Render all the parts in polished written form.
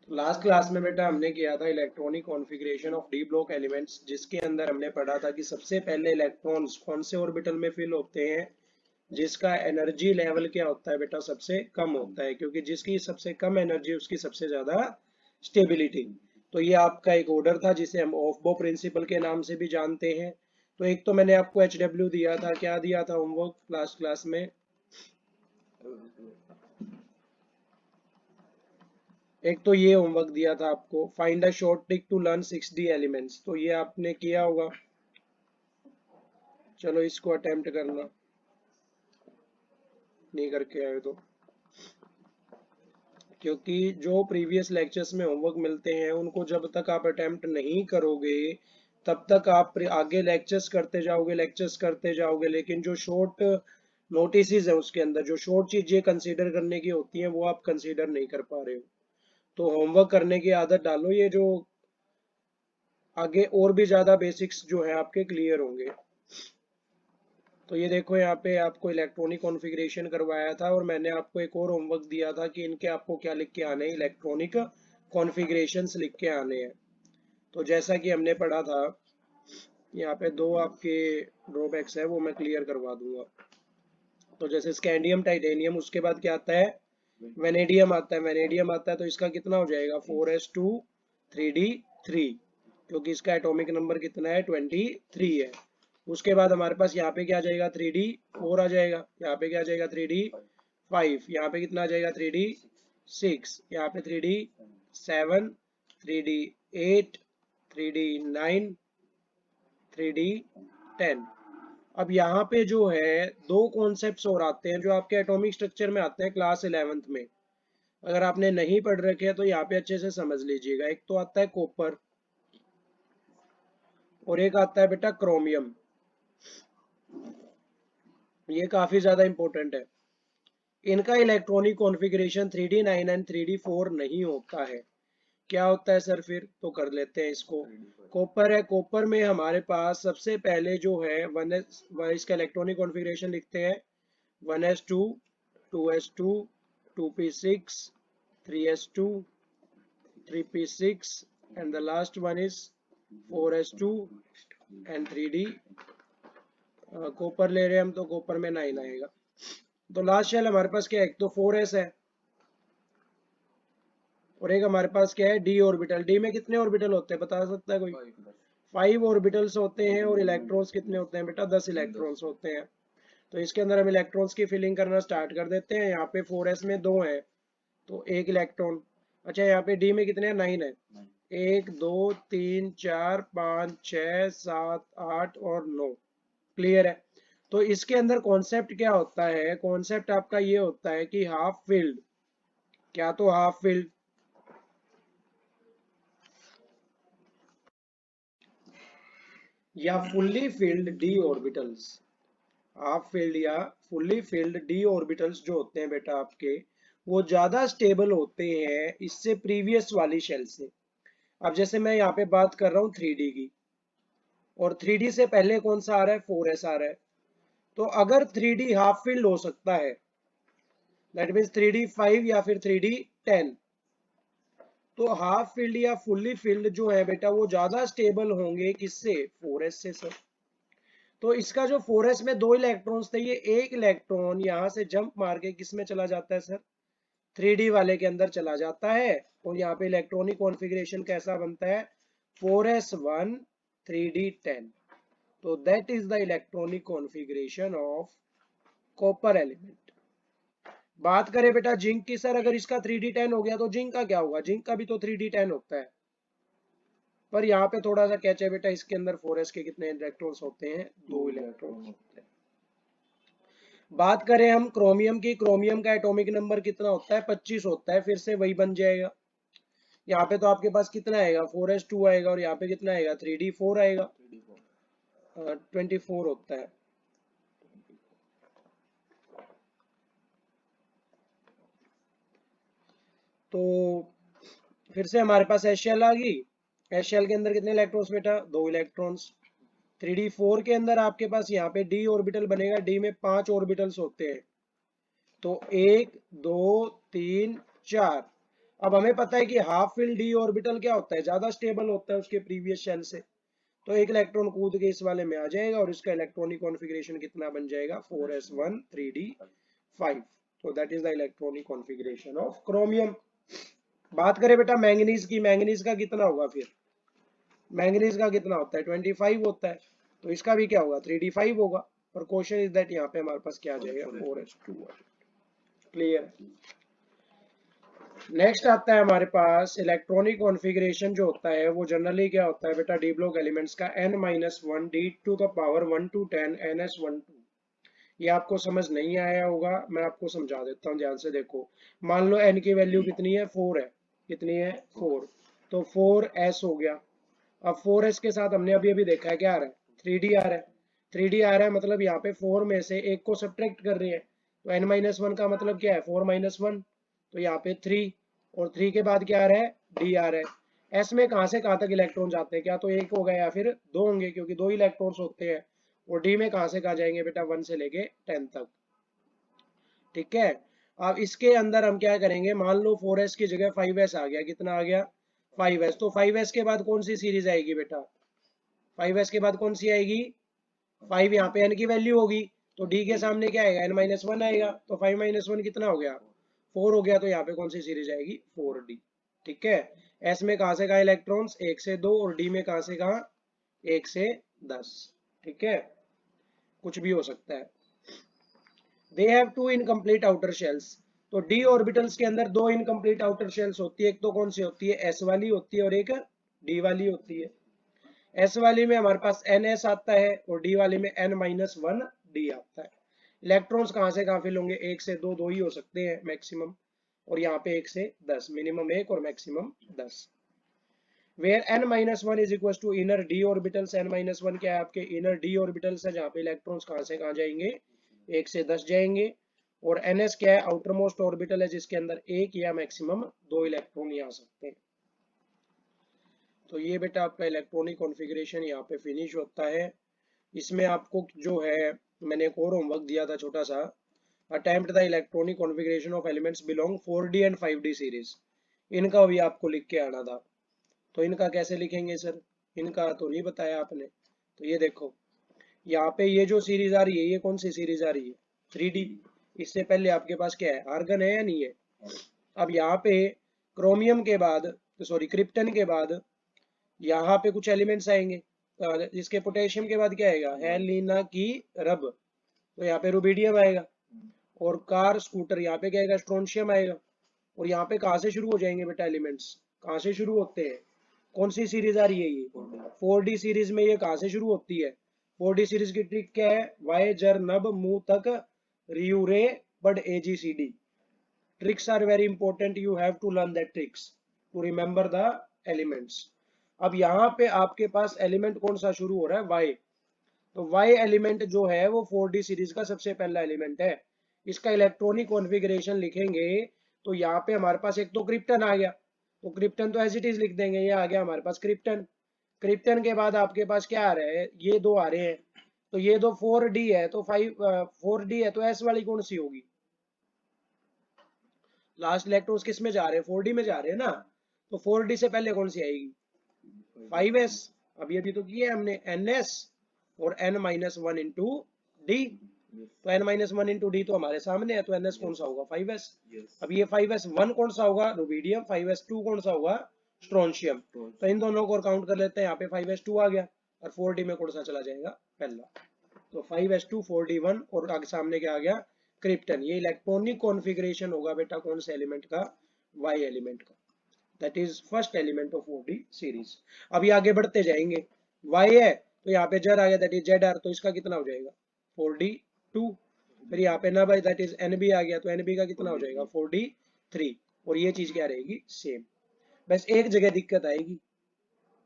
तो last class में बेटा हमने किया था electronic configuration of d block elements, जिसके अंदर हमने पढ़ा था कि सबसे पहले इलेक्ट्रॉन्स कौन से ऑर्बिटल में फिल होते हैं जिसका एनर्जी लेवल क्या होता है बेटा, सबसे कम होता है, क्योंकि जिसकी सबसे कम एनर्जी उसकी सबसे ज्यादा स्टेबिलिटी। तो ये आपका एक ऑर्डर था जिसे हम ऑफ बो प्रिंसिपल के नाम से भी जानते हैं। तो एक तो मैंने आपको एच डब्ल्यू दिया था, क्या दिया था होमवर्क लास्ट क्लास में? एक तो ये होमवर्क दिया था आपको, find a short trick to learn 6D elements, तो ये आपने किया होगा। चलो इसको अटेम्प्ट करना, नहीं करके आए तो, क्योंकि जो प्रीवियस लेक्चर्स में होमवर्क मिलते हैं उनको जब तक आप अटेम्प्ट नहीं करोगे तब तक आप आगे लेक्चर्स करते जाओगे, लेकिन जो शॉर्ट नोटिसेस है उसके अंदर जो शॉर्ट चीजें कंसीडर करने की होती हैं वो आप कंसीडर नहीं कर पा रहे हो। तो होमवर्क करने की आदत डालो, ये जो आगे और भी ज्यादा बेसिक्स जो है आपके क्लियर होंगे। तो ये देखो यहाँ पे आपको इलेक्ट्रॉनिक कॉन्फ़िगरेशन करवाया था और मैंने आपको एक और होमवर्क दिया था कि इनके आपको क्या लिख के आने हैं, इलेक्ट्रॉनिक कॉन्फ़िगरेशंस लिख के आने हैं। तो जैसा कि हमने पढ़ा था, यहाँ पे दो आपके ड्रॉबैक्स है वो मैं क्लियर करवा दूंगा। तो जैसे स्कैंडियम टाइटेनियम, उसके बाद क्या आता है? वेनेडियम आता है। वेनेडियम आता है तो इसका कितना हो जाएगा? 4s2 3d3, क्योंकि इसका एटॉमिक नंबर कितना है? 23 है। उसके बाद हमारे पास यहाँ पे क्या आ जाएगा? 3d4 आ जाएगा। यहाँ पे क्या आ जाएगा? 3d5। यहाँ पे कितना आ जाएगा? 3d6। यहाँ पे 3d7, 3d8, 3d9, 3d10। अब यहाँ पे जो है दो कॉन्सेप्ट्स और आते हैं जो आपके एटॉमिक स्ट्रक्चर में आते हैं क्लास 11th में। अगर आपने नहीं पढ़ रखे हैं तो यहाँ पे अच्छे से समझ लीजिएगा। एक तो आता है कॉपर और एक आता है बेटा क्रोमियम। ये काफी ज्यादा इंपॉर्टेंट है। इनका electronic configuration 3d9 and 3d4 नहीं होता है। क्या होता है सर फिर? तो कर लेते हैं इसको। कॉपर है, कॉपर में हमारे पास सबसे पहले जो है इसका इलेक्ट्रॉनिक कॉन्फ़िगरेशन लिखते हैं 1s2, 2s2, 2p6, 3s2, 3p6, and the last one is 4s2 and 3d। Copper ले रहे हैं हम तो कॉपर में 9 आएगा। तो लास्ट शेल हमारे पास क्या है? एक तो 4s है और एक हमारे पास क्या है? D orbital. डी में कितने ऑर्बिटल होते हैं बता सकता है कोई? 5 ऑर्बिटल्स होते हैं। और इलेक्ट्रॉन्स कितने होते हैं बेटा? 10 इलेक्ट्रॉन्स होते हैं। तो इसके अंदर हम इलेक्ट्रॉन्स की फिलिंग करना स्टार्ट कर देते हैं। यहाँ पे 4s में 2 है तो एक इलेक्ट्रॉन। अच्छा यहाँ पे डी में कितने हैं? 9 है। 1 2 3 4 5 6 7 8 और 9। क्लियर है? तो इसके अंदर कॉन्सेप्ट क्या होता है? कॉन्सेप्ट आपका ये होता है कि हाफ फिल्ड, क्या तो हाफ फिल्ड या fully filled D orbitals. Half field या फुल्ली फील्ड डी ऑर्बिटल्स जो होते हैं बेटा आपके, वो ज्यादा स्टेबल होते हैं इससे प्रीवियस वाली शेल से। अब जैसे मैं यहाँ पे बात कर रहा हूँ 3D की, और 3D से पहले कौन सा आ रहा है? 4s आ रहा है। तो अगर 3D हाफ फील्ड हो सकता है, दैट मीन्स 3d5 या फिर 3d10, तो हाफ फील्ड या फुल्ली फील्ड जो है बेटा वो ज्यादा स्टेबल होंगे किससे? 4s से सर। तो इसका जो 4s में 2 इलेक्ट्रॉन्स थे, ये एक इलेक्ट्रॉन यहाँ से जंप मार के किस में चला जाता है सर? 3D वाले के अंदर चला जाता है। और यहाँ पे इलेक्ट्रॉनिक कॉन्फ़िगरेशन कैसा बनता है? 4s1 3d10। तो that is the electronic configuration of copper element. बात करें बेटा जिंक की, सर अगर इसका 3d10 हो गया तो जिंक का क्या होगा? जिंक का भी तो 3d10 होता है। पर यहाँ पे थोड़ा सा कैच है बेटा, इसके अंदर 4s के कितने इलेक्ट्रॉन्स होते हैं? 2 इलेक्ट्रॉन्स होते हैं। बात करें हम क्रोमियम की, क्रोमियम का एटॉमिक नंबर कितना होता है? 25 होता है। फिर से वही बन जाएगा। यहाँ पे तो आपके पास कितना आएगा? 4s2 आएगा और यहाँ पे कितना आएगा? 3d4 आएगा। 24 होता है। तो फिर से हमारे पास एच शेल आ गई। एच शेल के अंदर कितने इलेक्ट्रॉन्स बेटा? 2 इलेक्ट्रॉन्स। 3d4 के अंदर आपके पास यहाँ पे डी ऑर्बिटल बनेगा। डी में 5 ऑर्बिटल्स होते हैं। तो 1 2 3 4। अब हमें पता है कि हाफ फिल्ड डी ऑर्बिटल क्या होता है, ज्यादा स्टेबल होता है उसके प्रीवियस शेल से, तो एक इलेक्ट्रॉन कूद के इस वाले में आ जाएगा और इसका इलेक्ट्रॉनिक कॉन्फ़िगरेशन कितना बन जाएगा, 4s1 3d5। तो that is the electronic configuration of chromium. बात करें बेटा मैंगनीज की, मैंगनीज का कितना होगा फिर, मैंगनीज का कितना होता है 25 होता है, तो इसका भी क्या होगा 3d5 होगा। और क्वेश्चन इज दैट यहाँ पे हमारे पास क्या आ जाएगा 4s2। क्लियर। नेक्स्ट आता है हमारे पास इलेक्ट्रॉनिक कॉन्फ़िगरेशन जो होता है वो जनरली क्या होता है बेटा, डी ब्लॉक एलिमेंट्स का n-1 d to the power 1 to 10 ns12। ये आपको समझ नहीं आया होगा, मैं आपको समझा देता हूँ, ध्यान से देखो। मान लो n की वैल्यू कितनी है 4 है, कितनी है 4, तो 4s हो गया। अब 4s के साथ हमने अभी अभी देखा है क्या आ रहा है 3d आ रहा है, 3d आ रहा है मतलब यहाँ पे 4 में से एक को सब्ट्रैक्ट कर रहे हैं, तो n-1 का मतलब क्या है 4-1, तो यहाँ पे 3, और 3 के बाद क्या आ रहा है d आ रहा है। s में कहाँ से कहाँ तक इलेक्ट्रॉन जाते हैं, क्या तो एक होगा या फिर दो होंगे, क्योंकि दो इलेक्ट्रॉन्स होते हैं। और d में कहाँ से कहाँ जाएंगे बेटा 1 से लेके 10 तक। ठीक है। अब इसके अंदर हम क्या करेंगे, मान लो 4s की जगह 5s आ गया, कितना आ गया 5s, तो 5s के बाद कौन सी सीरीज आएगी बेटा, 5s के बाद कौन सी आएगी, 5 यहाँ पे n की वैल्यू होगी, तो d के सामने क्या आएगा n-1 आएगा, तो 5-1 कितना हो गया 4 हो गया, तो यहाँ पे कौन सी सीरीज आएगी 4d। ठीक है। s में कहाँ से कहाँ इलेक्ट्रॉन्स 1 से 2, और d में कहाँ से कहाँ 1 से 10। ठीक है, कुछ भी हो सकता है। They have two incomplete outer shells, तो d ऑर्बिटल्स के अंदर दो इनकम्प्लीट आउटर शेल्स होती है, एक तो कौन सी होती है s वाली होती है और एक d वाली होती है। s वाली में हमारे पास ns आता है और d वाली में n-1d आता है। इलेक्ट्रॉन्स कहाँ से कहाँ फिल होंगे, एक से दो, दो ही हो सकते हैं मैक्सिमम, और यहाँ पे 1 से 10, मिनिमम 1 और maximum 10। Where n-1 is equal to inner d orbitals, n-1 क्या है आपके इनर d ऑर्बिटल्स है, जहाँ पे इलेक्ट्रॉन्स कहाँ से कहाँ जाएंगे 1 से 10 जाएंगे। और ns क्या है आउटर मोस्ट ऑर्बिटल है, जिसके अंदर एक या मैक्सिमम दो इलेक्ट्रॉन ही आ सकते हैं। तो ये बेटा आपका इलेक्ट्रॉनिक कॉन्फ़िगरेशन यहाँ पे फिनिश होता है। इसमें आपको जो है मैंने एक और होमवर्क दिया था छोटा सा, attempt the electronic configuration of elements belong 4d and 5d series, इनका भी आपको लिख के आना था। तो इनका कैसे लिखेंगे सर, इनका तो नहीं बताया आपने। तो ये देखो यहाँ पे ये जो सीरीज आ रही है, ये कौन सी सीरीज आ रही है 3d। इससे पहले आपके पास क्या है आर्गन है या नहीं है। अब यहाँ पे क्रोमियम के बाद, सॉरी क्रिप्टन के बाद यहाँ पे कुछ एलिमेंट्स आएंगे, जिसके पोटेशियम के बाद क्या आएगा हेलिना की रब, तो यहाँ पे रुबिडियम आएगा। और कार स्कूटर यहाँ पे क्या आएगा स्ट्रोंशियम आएगा। और यहाँ पे कहाँ से शुरू हो जाएंगे बेटा एलिमेंट्स, कहाँ से शुरू होते हैं, कौन सी सीरीज आ रही है ये 4d सीरीज में, ये कहाँ से शुरू होती है 4d सीरीज की ट्रिक क्या है, वाई जर नब मुंह तक रियूरे बड AGCD। Tricks are very important, you have to learn that tricks to remember the elements. अब यहाँ पे आपके पास एलिमेंट कौन सा शुरू हो रहा है वाई, तो वाई एलिमेंट जो है वो 4d सीरीज का सबसे पहला एलिमेंट है। इसका इलेक्ट्रॉनिक कॉन्फ़िगरेशन लिखेंगे तो यहाँ पे हमारे पास एक तो क्रिप्टन आ गया, तो क्रिप्टन तो एज इट इज लिख देंगे, ये आ गया हमारे पास क्रिप्टन। क्रिप्टन के बाद आपके पास क्या आ रहा है, ये दो आ रहे हैं, तो ये दो 4d है, तो 4d है तो s वाली कौन सी होगी, लास्ट इलेक्ट्रॉन्स किस में जा रहे हैं 4d में जा रहे हैं ना, तो 4d से पहले कौन सी आएगी 5s। अभी अभी तो किया है हमने ns और n-1 इंटू डी, तो n-1 इंटू डी तो हमारे सामने है, तो ns कौन सा होगा 5s। अब ये 5s1 कौन सा होगा रुबिडियम, 5s2 कौन सा होगा स्ट्रोंशियम। तो इन दोनों को काउंट कर लेते हैं, यहाँ पे 5s2 आ गया और 4d में कौन सा चला जाएगा पहला, तो 5s2 4d1 और आगे सामने क्या आ गया क्रिप्टन। ये इलेक्ट्रॉनिक कॉन्फ़िगरेशन होगा बेटा कौन से एलिमेंट का, वाई एलिमेंट का, that is first element of 4d series. अभी आगे बढ़ते जाएंगे, y है तो यहाँ पे जर आ गया दैट इज ZR, तो इसका कितना हो जाएगा 4d2। फिर यहाँ पे ना भाई दैट इज NB आ गया, तो NB का कितना हो जाएगा 4d3। और ये चीज क्या रहेगी सेम, बस एक जगह दिक्कत आएगी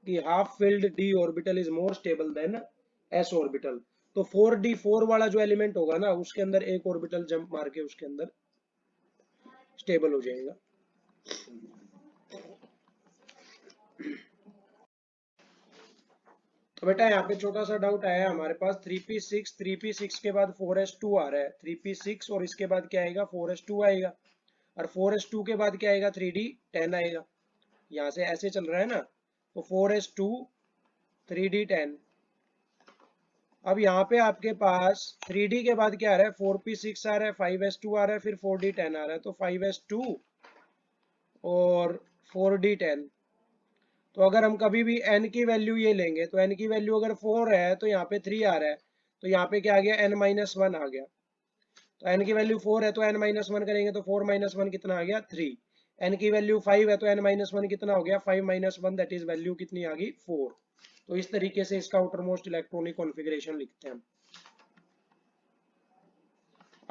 कि half filled d orbital is more stable then s orbital, तो 4d4 वाला जो एलिमेंट होगा ना उसके अंदर एक ऑर्बिटल जंप मार के उसके अंदर स्टेबल हो जाएगा। तो बेटा यहाँ पे छोटा सा डाउट आया हमारे पास 3p6 के बाद 4s2 आ रहा है, 3p6 और इसके बाद क्या आएगा 4s2 आएगा। और 4s2 के बाद क्या आएगा, 3d10 आएगा। यहाँ से ऐसे चल रहा है ना, तो 4s2 3d10। अब यहाँ पे आपके पास 3d के बाद क्या आ रहा है, 4p6 आ रहा है, 5s2 आ रहा है, फिर 4d10 आ रहा है, तो 5s2 और 4d10। तो अगर हम कभी भी n की वैल्यू ये लेंगे तो n की वैल्यू अगर 4 है तो यहाँ पे 3 आ रहा है, तो यहाँ पे क्या आ गया, n-1 आ गया। तो n की वैल्यू 4 है तो n-1 करेंगे तो 4-1 कितना आ गया, 3। n की वैल्यू 5 है तो n-1 कितना हो गया, 5-1, दैट इज वैल्यू कितनी आ गई, 4। तो इस तरीके से इसका आउटरमोस्ट इलेक्ट्रॉनिक कॉन्फ़िगरेशन लिखते हैं हम।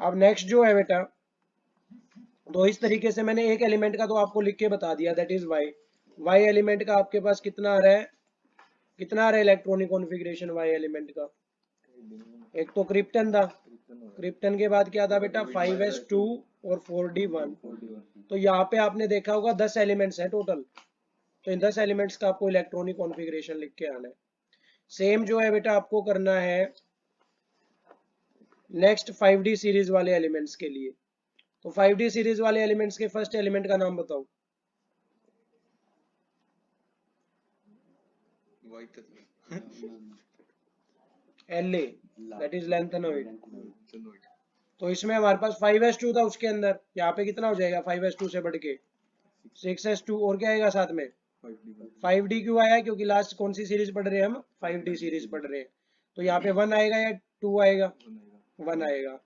अब नेक्स्ट जो है बेटा, तो इस तरीके से मैंने एक एलिमेंट का तो आपको लिख के बता दिया, that is Y. Y element का आपके पास कितना आ रहा है, कितना आ रहा है इलेक्ट्रॉनिक कॉन्फ़िगरेशन वाई एलिमेंट का। एक तो क्रिप्टन था, क्रिप्टन के बाद क्या था बेटा, 5s2 और 4d1। तो यहाँ पे आपने देखा होगा 10 एलिमेंट्स हैं टोटल, तो इन 10 एलिमेंट्स का आपको इलेक्ट्रॉनिक कॉन्फ़िगरेशन लिख के आना है। सेम जो है बेटा आपको करना है नेक्स्ट 5d सीरीज वाले एलिमेंट्स के लिए। तो 5d सीरीज वाले एलिमेंट्स के फर्स्ट एलिमेंट का नाम बताओ। LA, that is lanthanoid. तो इसमें हमारे पास 5s2 था, उसके अंदर यहाँ पे कितना हो जाएगा, 5s2 से बढ़ के 6s2, और क्या आएगा साथ में, 5d। क्यों आया, क्योंकि लास्ट कौन सी सीरीज पढ़ रहे हैं हम, 5d सीरीज पढ़ रहे हैं। तो यहाँ पे 1 आएगा या 2 आएगा, 1 आएगा।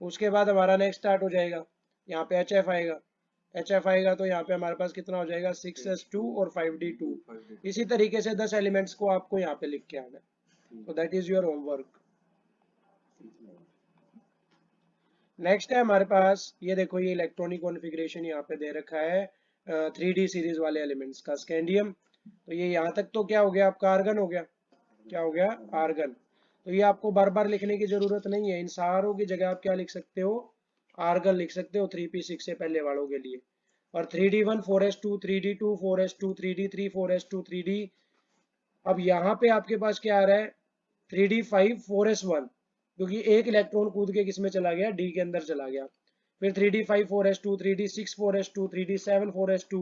उसके बाद हमारा नेक्स्ट स्टार्ट हो जाएगा, यहाँ पे HF आएगा। HF आएगा तो यहाँ पे हमारे पास कितना हो जाएगा, 6s2 और 5d2। इसी तरीके से 10 एलिमेंट्स को आपको यहाँ पे लिख के आना है। तो that is your homework. Next है हमारे पास, ये देखो, ये इलेक्ट्रॉनिक कॉन्फ़िगरेशन यहाँ पे दे रखा है 3D सीरीज वाले एलिमेंट्स का, स्कैंडियम। तो ये यहाँ तक तो क्या हो गया आपका, आर्गन हो गया। क्या हो गया, आर्गन। तो ये आपको बार बार लिखने की जरूरत नहीं है, इन सारों की जगह आप क्या लिख सकते हो, आर्गन लिख सकते हो 3p6 से पहले वालों के लिए। और 3d1 4s2 3d2 4s2 3d3 4s2 3d। अब यहाँ पे आपके पास क्या आ रहा है, 3d5 4s1, क्योंकि एक इलेक्ट्रॉन कूद के किसमें चला गया, डी के अंदर चला गया। फिर 3d5 4s2 3d6 4s2 3d7 4s2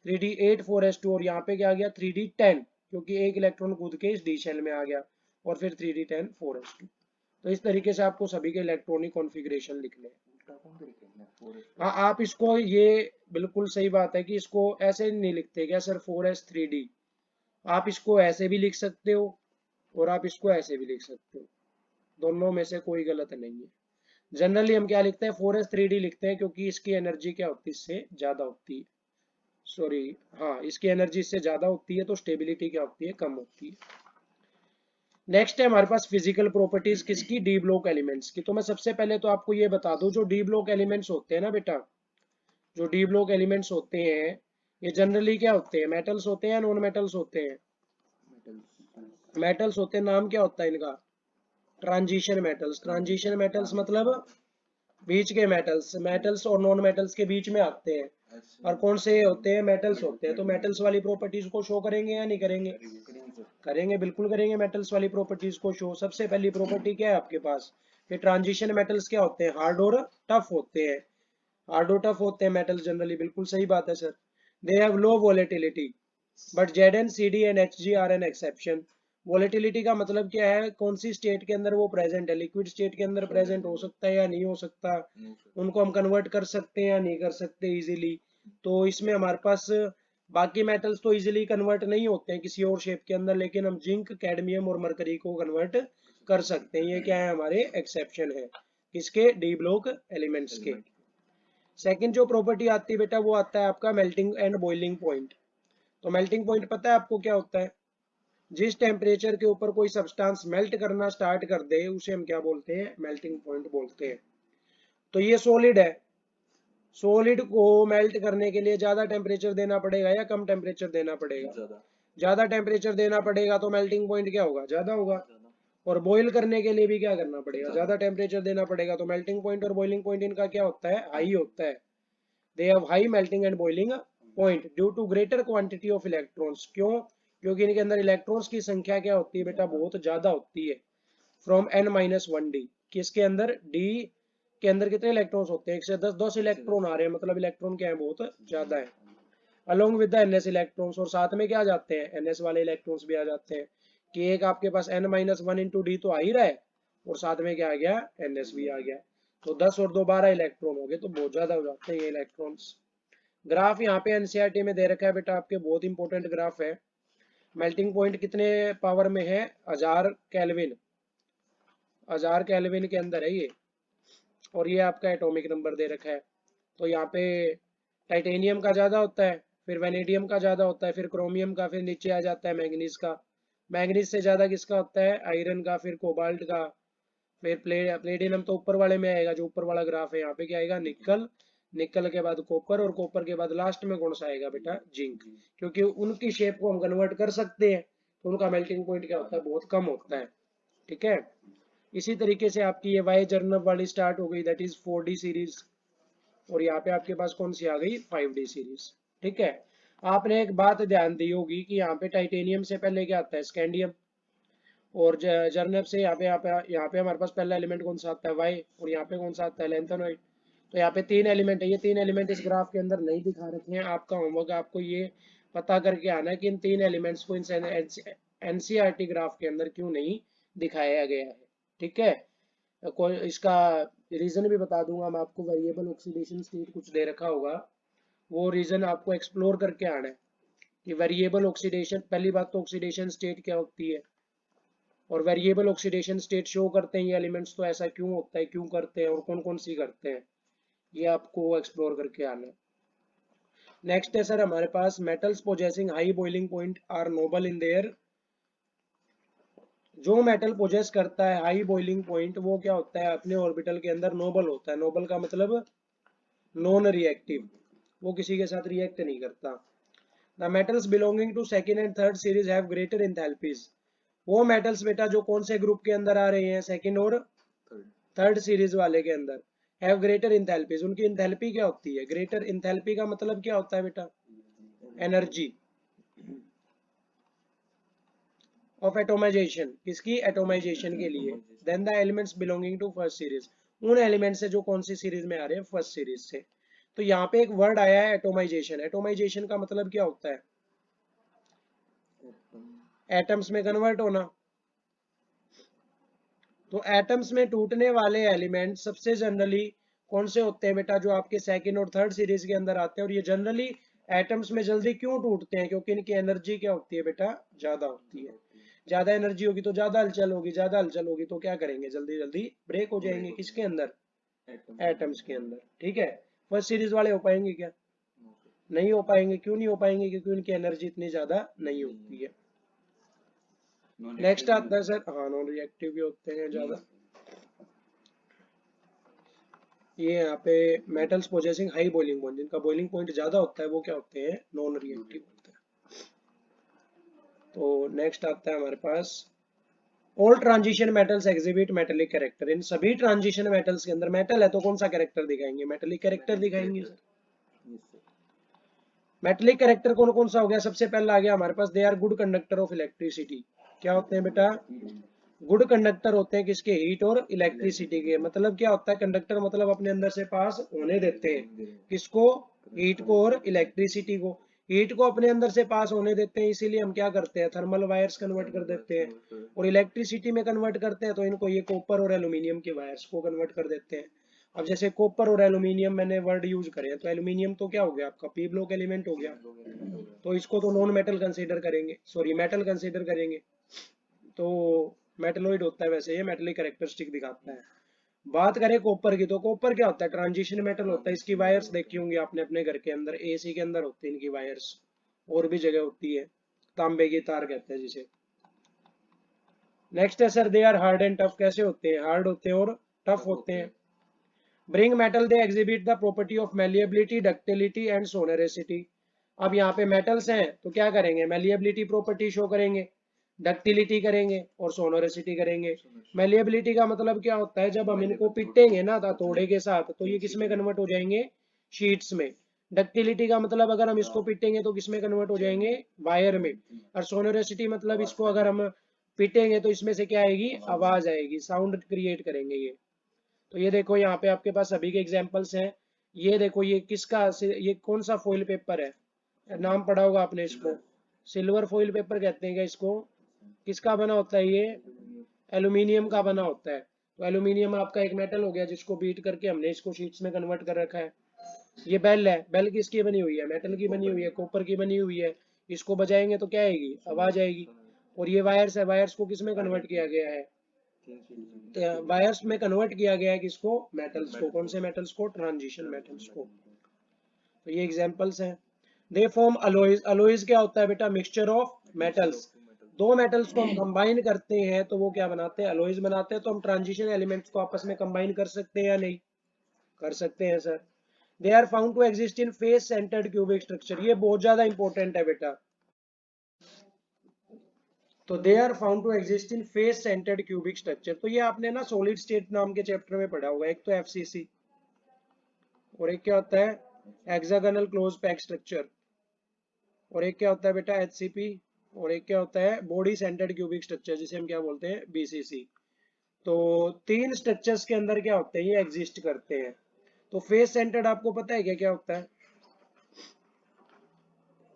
3d8 4s2, और यहाँ पे क्या आ गया, 3d10, क्योंकि एक इलेक्ट्रॉन कूद के इस डी शेल में आ गया। और फिर 3d10 4s2। तो इस तरीके से आपको सभी के इलेक्ट्रॉनिक कॉन्फ़िगरेशन लिखने हैं। हाँ, आप इसको, ये बिल्कुल सही बात है कि इसको ऐसे नहीं लिखते क्या सर 4s3d। आप इसको ऐसे भी लिख सकते हो और आप इसको ऐसे भी लिख सकते हो, दोनों में से कोई गलत नहीं है। जनरली हम क्या लिखते हैं, 4s3d लिखते हैं, क्योंकि इसकी एनर्जी क्या होती है, इससे ज्यादा होती है। सॉरी, हाँ, इसकी एनर्जी इससे ज्यादा होती है, तो स्टेबिलिटी क्या होती है, कम होती है। नेक्स्ट है हमारे पास फिजिकल प्रॉपर्टीज किसकी, डी ब्लॉक एलिमेंट्स की। तो मैं सबसे पहले तो आपको ये बता दूं, जो डी ब्लॉक एलिमेंट्स होते हैं ना बेटा, जो डी ब्लॉक एलिमेंट्स होते हैं, ये जनरली क्या होते हैं, मेटल्स होते हैं या नॉन मेटल्स होते हैं, मेटल्स होते हैं। नाम क्या होता है इनका, ट्रांजिशन मेटल्स। ट्रांजिशन मेटल्स मतलब बीच के मेटल्स, मेटल्स और नॉन मेटल्स के बीच में आते हैं। और कौन से होते हैं, मेटल्स होते हैं। तो मेटल्स वाली प्रॉपर्टीज को शो करेंगे या नहीं करेंगे, करेंगे, बिल्कुल करेंगे मेटल्स वाली प्रॉपर्टीज को शो। सबसे पहली प्रॉपर्टी क्या है आपके पास, कि ट्रांजिशन मेटल्स क्या होते हैं, हार्ड और टफ होते हैं। हार्ड और टफ होते हैं मेटल्स जनरली, बिल्कुल सही बात है sir. They have low volatility, but Zn Cd and Hg are an exception. Volatility का मतलब क्या है, कौन सी स्टेट के अंदर वो प्रेजेंट है, लिक्विड स्टेट के अंदर प्रेजेंट हो सकता है या नहीं हो सकता, उनको हम कन्वर्ट कर सकते हैं या नहीं कर सकते इजीली। तो इसमें हमारे पास बाकी मेटल्स तो इजीली कन्वर्ट नहीं होते हैं किसी और शेप के अंदर, लेकिन हम जिंक, कैडमियम और मरकरी को कन्वर्ट कर सकते हैं। ये क्या है, हमारे एक्सेप्शन है किसके, डी ब्लॉक एलिमेंट्स के। सेकंड जो प्रॉपर्टी आती है बेटा, वो आता है आपका मेल्टिंग एंड बॉइलिंग पॉइंट। तो मेल्टिंग पॉइंट पता है आपको क्या होता है, जिस टेम्परेचर के ऊपर कोई सब्सटेंस मेल्ट करना स्टार्ट कर दे उसे हम क्या बोलते हैं, मेल्टिंग पॉइंट बोलते हैं। तो ये सॉलिड है, सॉलिड को मेल्ट करने के लिए ज्यादा टेम्परेचर देना पड़ेगा या कम टेम्परेचर देना पड़ेगा, ज्यादा टेम्परेचर देना पड़ेगा, तो मेल्टिंग पॉइंट क्या होगा, ज्यादा होगा। और बॉईल करने के लिए भी क्या करना पड़ेगा, ज्यादा टेम्परेचर देना पड़ेगा। तो मेल्टिंग पॉइंट और बॉइलिंग पॉइंट इनका क्या होता है, हाई होता है। They have high melting and boiling point due to greater quantity of electrons. क्यों, क्योंकि इनके अंदर इलेक्ट्रॉन्स की संख्या क्या होती है बेटा, बहुत ज्यादा होती है। फ्रॉम n-1d, किसके अंदर, डी के अंदर कितने इलेक्ट्रॉन्स होते हैं? 1 से 10 इलेक्ट्रॉन आ रहे हैं, मतलब इलेक्ट्रॉन क्या है, बहुत ज्यादा है। Along with the NS electrons, और साथ में क्या आ जाते हैं, एनएस वाले इलेक्ट्रॉन्स भी आ जाते हैं कि एक आपके पास n-1 इंटू डी तो आ ही रहा है, और साथ में क्या आ गया, एनएस भी आ गया। तो 10 और 2 12 इलेक्ट्रॉन हो गए, तो बहुत ज्यादा हो जाते हैं ये इलेक्ट्रॉन्स। ग्राफ यहाँ पे एनसीईआरटी में दे रखा है बेटा आपके, बहुत इंपॉर्टेंट ग्राफ है। मेल्टिंग पॉइंट कितने पावर में है, 1000 केल्विन, 1000 केल्विन के अंदर है ये, और ये आपका एटॉमिक नंबर दे रखा है। तो यहाँ पे टाइटेनियम का ज़्यादा होता है, फिर वेनेडियम का ज़्यादा होता है, फिर क्रोमियम का, फिर नीचे आ जाता है मैंगनीज का। मैंगनीज से ज़्यादा किसका होता है, आयरन का, फिर कोबाल्ट का, फिर प्लेटिनम तो ऊपर वाले में आएगा, जो ऊपर वाला ग्राफ है यहाँ पे क्या आएगा, निकल, निकल के बाद कॉपर, और कॉपर के बाद लास्ट में कौन सा आएगा बेटा, जिंक, क्योंकि उनकी शेप को हम कन्वर्ट कर सकते हैं, तो उनका मेल्टिंग पॉइंट क्या होता है, बहुत कम होता है। ठीक है, इसी तरीके से आपकी ये वाई जर्नब वाली स्टार्ट हो गई, दैट इज 4D सीरीज, और यहाँ पे आपके पास कौन सी आ गई, 5D सीरीज। ठीक है, आपने एक बात ध्यान दी होगी कि यहाँ पे टाइटेनियम से पहले क्या आता है, स्कैंडियम, और जर्नब से यहाँ पे हमारे पास पहला एलिमेंट कौन सा आता है, वाई, और यहाँ पे कौन सा आता है, लैंथेनॉइड। तो यहाँ पे 3 एलिमेंट है, ये 3 एलिमेंट इस ग्राफ के अंदर नहीं दिखा रखे हैं। आपका होमवर्क आपको ये पता करके आना है कि इन 3 एलिमेंट्स को एनसीईआरटी ग्राफ के अंदर क्यों नहीं दिखाया गया है। ठीक है, कोई इसका रीजन भी बता दूंगा मैं आपको, वेरिएबल ऑक्सीडेशन स्टेट कुछ दे रखा होगा, वो रीजन आपको एक्सप्लोर करके आना है कि वेरिएबल ऑक्सीडेशन, पहली बात तो ऑक्सीडेशन स्टेट क्या होती है, और वेरिएबल ऑक्सीडेशन स्टेट शो करते हैं ये एलिमेंट्स, तो ऐसा क्यों होता है, क्यों करते हैं, और कौन कौन सी करते हैं, ये आपको एक्सप्लोर करके आना है। नेक्स्ट है सर हमारे पास, metals possessing high boiling point are noble in there. जो मेटल पोजेस करता है हाई बॉइलिंग पॉइंट, वो क्या होता है, अपने ऑर्बिटल के अंदर नोबल होता है। नोबल का मतलब नॉन रिएक्टिव, वो किसी के साथ रिएक्ट नहीं करता। The metals belonging to second and third series have greater enthalpies. वो मेटल्स बेटा जो कौन से ग्रुप के अंदर आ रहे हैं, सेकंड और थर्ड सीरीज वाले के अंदर, हैव ग्रेटर एंथैल्पीज, उनकी एंथैल्पी क्या होती है, ग्रेटर एंथैल्पी का मतलब क्या होता है बेटा, एनर्जी ऑफ एटोमाइजेशन, किसकी, एटोमाइजेशन के लिए। Then the elements belonging to first series, उन एलिमेंट से जो कौन सी सीरीज में आ रहे हैं, फर्स्ट सीरीज से। तो यहाँ पे एक वर्ड आया है एटोमाइजेशन, एटोमाइजेशन का मतलब क्या होता है, एटम्स में कन्वर्ट होना। तो एटम्स में टूटने वाले एलिमेंट सबसे जनरली कौन से होते हैं बेटा, जो आपके सेकंड और थर्ड सीरीज के अंदर आते हैं। और ये जनरली एटम्स में जल्दी क्यों टूटते हैं, क्योंकि इनकी एनर्जी क्या होती है बेटा, ज्यादा होती है। ज्यादा एनर्जी होगी तो ज्यादा हलचल होगी, ज्यादा हलचल होगी तो क्या करेंगे, जल्दी जल्दी ब्रेक हो जाएंगे, किसके अंदर, एटम्स के अंदर। ठीक है, फर्स्ट सीरीज वाले हो पाएंगे क्या, नहीं हो पाएंगे। क्यों नहीं हो पाएंगे, क्योंकि उनकी एनर्जी इतनी ज्यादा नहीं होती है। नेक्स्ट आता है सर, हाँ नॉन रिएक्टिव भी होते हैं ज्यादा। ये यहाँ पे metals possessing high boiling point, जिनका बॉइलिंग पॉइंट ज्यादा होता है वो क्या होते हैं, नॉन रिएक्टिव होते हैं। तो नेक्स्ट आता है हमारे पास, all transition metals exhibit metallic character. इन सभी ट्रांजिशन मेटल्स के अंदर मेटल है तो कौन सा कैरेक्टर दिखाएंगे, मेटेलिक कैरेक्टर दिखाएंगे सर। मेटेलिक कैरेक्टर कौन कौन सा हो गया, सबसे पहला आ गया हमारे पास, they are good conductor of electricity. क्या होते हैं बेटा, गुड कंडक्टर होते हैं किसके, हीट और इलेक्ट्रिसिटी के। मतलब क्या होता है, कंडक्टर मतलब अपने अंदर से पास होने देते हैं, किसको, हीट को और इलेक्ट्रिसिटी को। हीट को अपने अंदर से पास होने देते हैं, इसीलिए हम क्या करते हैं, थर्मल वायर्स कन्वर्ट कर देते हैं। और इलेक्ट्रिसिटी में कन्वर्ट करते हैं तो इनको ये कॉपर और एल्यूमिनियम के वायर्स को कन्वर्ट कर देते हैं। अब जैसे कॉपर और एल्यूमिनियम मैंने वर्ड यूज करे हैं, तो एल्यूमिनियम तो क्या हो गया आपका, पी ब्लॉक एलिमेंट हो गया, तो इसको तो नॉन मेटल कंसीडर करेंगे, सॉरी मेटल कंसीडर करेंगे। तो मेटलोइड होता है वैसे, ये मेटलिक कैरेक्टरिस्टिक दिखाता है। बात करें कॉपर की, तो कॉपर क्या होता है, ट्रांजिशन मेटल होता है। इसकी वायर्स देखी होंगी आपने अपने घर के अंदर, एसी के अंदर होती है इनकी वायर्स, और भी जगह होती है, तांबे की तार कहते हैं जिसे। नेक्स्ट है sir, they are hard and tough. कैसे होते हैं, हार्ड होते हैं और टफ होते हैं। Bring metal, they exhibit the property of malleability, ductility and सोनरेसिटी। अब यहाँ पे मेटल्स हैं तो क्या करेंगे, मेलिएबिलिटी प्रॉपर्टी शो करेंगे, डक्टिलिटी करेंगे और सोनोरेसिटी करेंगे। मेलिएबिलिटी का मतलब क्या होता है, जब हम इनको पिटेंगे ना हथौड़े के साथ तो ये किस में कन्वर्ट हो जाएंगे, शीट्स में। डक्टिलिटी का मतलब अगर हम इसको पिटेंगे तो किस में कन्वर्ट हो जाएंगे, वायर में। और सोनोरेसिटी मतलब इसको अगर हम पिटेंगे तो इसमें से क्या आएगी, आवाज आएगी, साउंड क्रिएट करेंगे ये। तो ये देखो यहाँ पे आपके पास सभी के एग्जांपल्स हैं। ये देखो ये किसका, ये कौन सा फॉइल पेपर है, नाम पढ़ा होगा आपने इसको, सिल्वर फॉइल पेपर कहते हैं क्या इसको। किसका बना होता है ये, एल्यूमिनियम का बना होता है। तो एल्यूमिनियम आपका एक मेटल हो गया जिसको बीट करके हमने इसको शीट्स में कन्वर्ट कर रखा है। ये बेल है, बेल किसकी बनी हुई है, मेटल की बनी हुई है, कॉपर की बनी हुई है। इसको बजाएंगे तो क्या आएगी, आवाज आएगी। और ये वायर्स है, वायर्स को किस में कन्वर्ट किया गया है, तो वायर्स में कन्वर्ट किया गया है किसको, मेटल्स को। कौन से मेटल्स को, ट्रांजिशन मेटल्स को। तो ये एग्जांपल्स हैं। दे फॉर्म अलॉयज, अलॉयज क्या होता है बेटा, मिक्सचर ऑफ मेटल्स। दो मेटल्स को हम कंबाइन करते हैं तो वो क्या बनाते हैं, अलॉयज बनाते हैं। तो हम ट्रांजिशन एलिमेंट्स को आपस में कंबाइन कर सकते हैं या नहीं, कर सकते हैं sir. They are found to exist in face centred cubic structure, ये बहुत ज्यादा इंपॉर्टेंट है बेटा। तो they are found to exist in face centred cubic structure. तो ये आपने ना सॉलिड स्टेट नाम के चैप्टर में पढ़ा होगा। एक तो एफसीसी और एक क्या होता है, हेक्सागोनल क्लोज पैक स्ट्रक्चर, और एक क्या होता है बेटा, एचसीपी, और एक क्या होता है, बॉडी सेंटर्ड क्यूबिक स्ट्रक्चर, जिसे हम क्या बोलते हैं, बीसीसी। तो तीन स्ट्रक्चर्स के अंदर क्या होते हैं, ये एग्जिस्ट करते हैं। तो फेस सेंटर्ड आपको पता है क्या क्या होता है,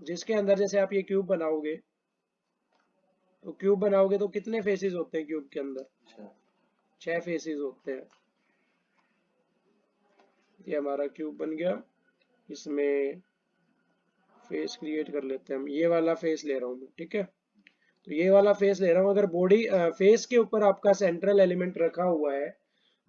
जिसके अंदर जैसे आप ये क्यूब बनाओगे, तो क्यूब बनाओगे तो कितने फेसेस होते हैं क्यूब के अंदर, 6 फेसेस होते हैं। ये हमारा क्यूब बन गया, इसमें फेस क्रिएट कर लेते हैं हम। ये वाला फेस ले रहा हूँ मैं, ठीक है। तो ये वाला फेस ले रहा हूँ। अगर बॉडी फेस के ऊपर आपका सेंट्रल एलिमेंट रखा हुआ है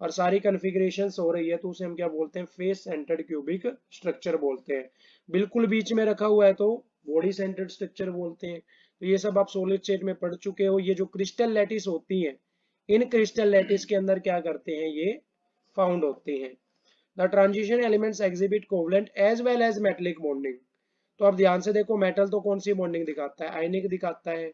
और सारी कॉन्फ़िगरेशन हो रही है, तो उसे हम क्या बोलते हैं, फेस सेंटर्ड क्यूबिक स्ट्रक्चर बोलते हैं। बिल्कुल बीच में रखा हुआ है तो बॉडी सेंटर्ड स्ट्रक्चर बोलते हैं। तो ये सब आप सॉलिड स्टेट में पढ़ चुके हो। ये जो क्रिस्टल लैटिस होती है, इन क्रिस्टल लैटिस के अंदर क्या करते हैं, ये फाउंड होते हैं। The transition elements exhibit covalent as well as metallic bonding. तो अब ध्यान से देखो, मेटल तो कौन सी बॉन्डिंग दिखाता है, आयनिक दिखाता है,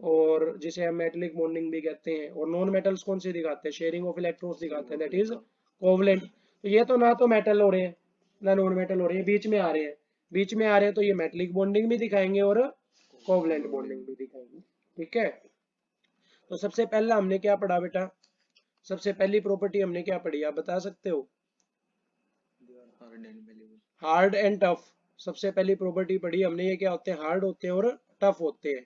और जिसे हम मेटलिक बॉन्डिंग भी कहते हैं। और नॉन मेटल्स कौन सी दिखाते हैं, शेयरिंग ऑफ इलेक्ट्रॉन्स दिखाते हैं, दैट इज कोवलेंट। तो ये तो ना तो मेटल हो रहे हैं ना नॉन मेटल हो रहे हैं, बीच में आ रहे हैं। बीच में आ रहे हैं तो ये मेटलिक बॉन्डिंग भी दिखाएंगे और कोवलेंट बॉन्डिंग भी दिखाएंगे, ठीक है। तो सबसे पहला हमने क्या पढ़ा बेटा, सबसे पहली प्रॉपर्टी हमने क्या पढ़ी, आप बता सकते हो, हार्ड एंड टफ। सबसे पहली प्रॉपर्टी पढ़ी हमने, ये क्या होते हैं, हार्ड होते हैं और टफ होते हैं।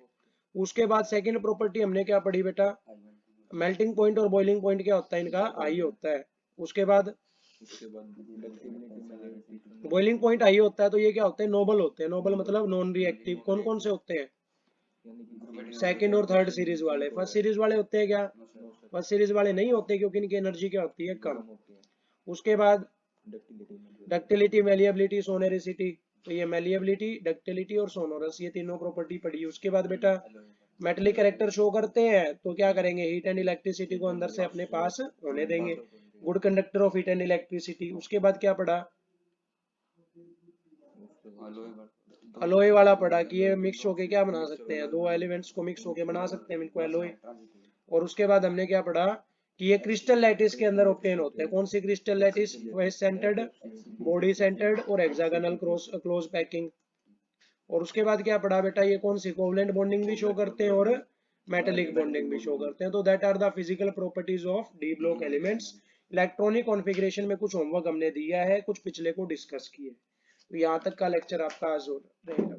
उसके बाद सेकंड प्रॉपर्टी हमने क्या पढ़ी बेटा, मेल्टिंग पॉइंट और बॉइलिंग पॉइंट क्या होता है, इनका आई होता है। उसके बाद बॉइलिंग पॉइंट आई होता है, तो ये क्या होते हैं, नोबल होते हैं। नोबल मतलब नॉन रिएक्टिव। कौन कौन से होते हैं, सेकंड और थर्ड सीरीज वाले। फर्स्ट सीरीज वाले होते हैं क्या, फर्स्ट सीरीज वाले नहीं होते, क्योंकि इनकी एनर्जी क्या होती है, कम। उसके बाद डक्टिलिटी, मेलिएबिलिटी, सोनेरिसिटी। तो ये मेलिएबिलिटी, डक्टिलिटी और सोनोरस, ये तीनों प्रॉपर्टी पढ़ी। उसके बाद बेटा मेटेलिक कैरेक्टर शो करते हैं, तो क्या करेंगे, हीट एंड इलेक्ट्रिसिटी को अंदर से अपने पास होने देंगे, good conductor of heat and electricity. उसके बाद क्या पढ़ा, अलोय वाला पढ़ा कि ये मिक्स होके क्या बना सकते हैं, दो एलिमेंट्स को मिक्स होके बना सकते हैं इनको एलोय। और उसके बाद हमने क्या पढ़ा कि ये क्रिस्टल लैटिस के अंदर ऑब्टेन होते हैं। कौन सी crystal lattice, face centred, body centred और हेक्सागोनल क्लोज पैकिंग। और उसके बाद क्या पढ़ा बेटा, ये कौन सी, कोवलेंट बॉन्डिंग भी शो करते हैं और मेटेलिक बॉन्डिंग भी शो करते हैं। तो that are the physical properties of d block elements. Electronic configuration में कुछ होमवर्क हमने दिया है, कुछ पिछले को डिस्कस किए। तो यहाँ तक का लेक्चर आपका आज हो रहेगा।